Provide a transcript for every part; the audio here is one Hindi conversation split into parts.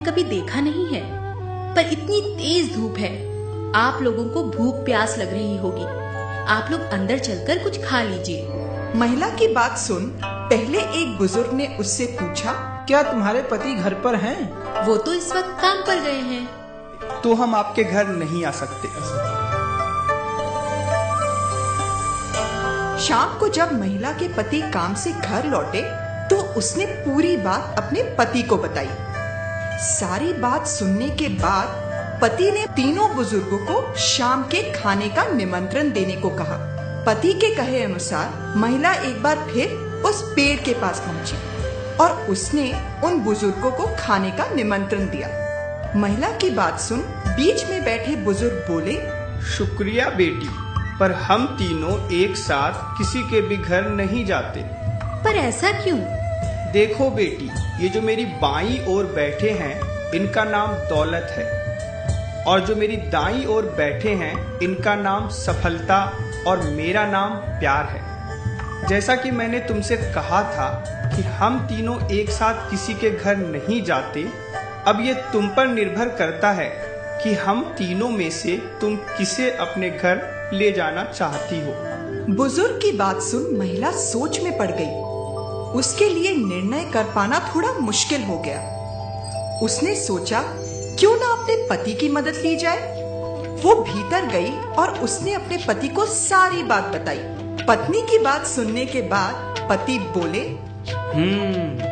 कभी देखा नहीं है, पर इतनी तेज धूप है, आप लोगों को भूख प्यास लग रही होगी। आप लोग अंदर चलकर कुछ खा लीजिए। महिला की बात सुन पहले एक बुजुर्ग ने उससे पूछा, क्या तुम्हारे पति घर पर हैं? वो तो इस वक्त काम पर गए हैं। तो हम आपके घर नहीं आ सकते। शाम को जब महिला के पति काम से घर लौटे तो उसने पूरी बात अपने पति को बताई। सारी बात सुनने के बाद पति ने तीनों बुजुर्गों को शाम के खाने का निमंत्रण देने को कहा। पति के कहे अनुसार महिला एक बार फिर उस पेड़ के पास पहुंची और उसने उन बुजुर्गों को खाने का निमंत्रण दिया। महिला की बात सुन बीच में बैठे बुजुर्ग बोले, शुक्रिया बेटी, पर हम तीनों एक साथ किसी के भी घर नहीं जाते। पर ऐसा क्यों? देखो बेटी, ये जो मेरी बाईं ओर बैठे हैं इनका नाम दौलत है, और जो मेरी दाईं ओर बैठे हैं इनका नाम सफलता और मेरा नाम प्यार है। जैसा कि मैंने तुमसे कहा था कि हम तीनों एक साथ किसी के घर नहीं जाते, अब ये तुम पर निर्भर करता है कि हम तीनों में से तुम किसे अपने घर ले जाना चाहती हो। बुजुर्ग की बात सुन महिला सोच में पड़ गई। उसके लिए निर्णय कर पाना थोड़ा मुश्किल हो गया। उसने सोचा क्यों ना अपने पति की मदद ली जाए। वो भीतर गई और उसने अपने पति को सारी बात बताई। पत्नी की बात सुनने के बाद पति बोले,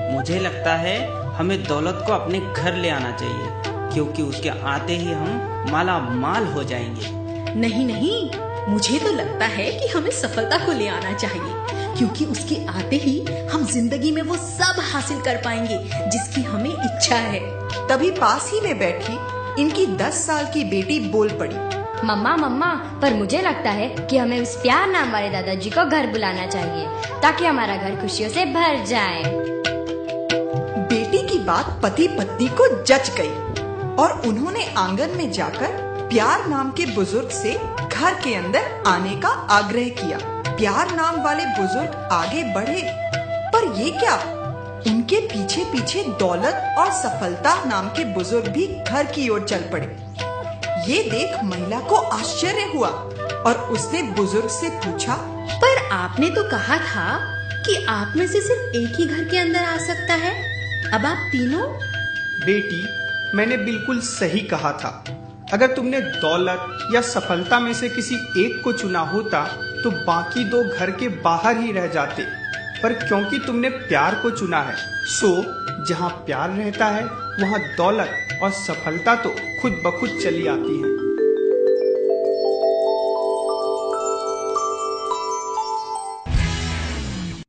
मुझे लगता है हमें दौलत को अपने घर ले आना चाहिए, क्योंकि उसके आते ही हम माला माल हो जाएंगे। नहीं नहीं, मुझे तो लगता है कि हमें सफलता को ले आना चाहिए, क्योंकि उसके आते ही हम जिंदगी में वो सब हासिल कर पाएंगे जिसकी हमें इच्छा है। तभी पास ही में बैठी इनकी 10 साल की बेटी बोल पड़ी, मम्मा, पर मुझे लगता है कि हमें उस प्यार नाम वाले दादाजी को घर बुलाना चाहिए, ताकि हमारा घर खुशियों से भर जाए। बेटी की बात पति पत्नी को जच गई और उन्होंने आंगन में जाकर प्यार नाम के बुजुर्ग से घर के अंदर आने का आग्रह किया। प्यार नाम वाले बुजुर्ग आगे बढ़े, पर ये क्या, उनके पीछे पीछे दौलत और सफलता नाम के बुजुर्ग भी घर की ओर चल पड़े। ये देख महिला को आश्चर्य हुआ और उसने बुजुर्ग से पूछा, पर आपने तो कहा था कि आप में से सिर्फ एक ही घर के अंदर आ सकता है, अब आप तीनों? बेटी, मैंने बिल्कुल सही कहा था। अगर तुमने दौलत या सफलता में से किसी एक को चुना होता तो बाकी दो घर के बाहर ही रह जाते, पर क्योंकि तुमने प्यार को चुना है, सो जहाँ प्यार रहता है वहाँ दौलत और सफलता तो खुद ब खुद चली आती है।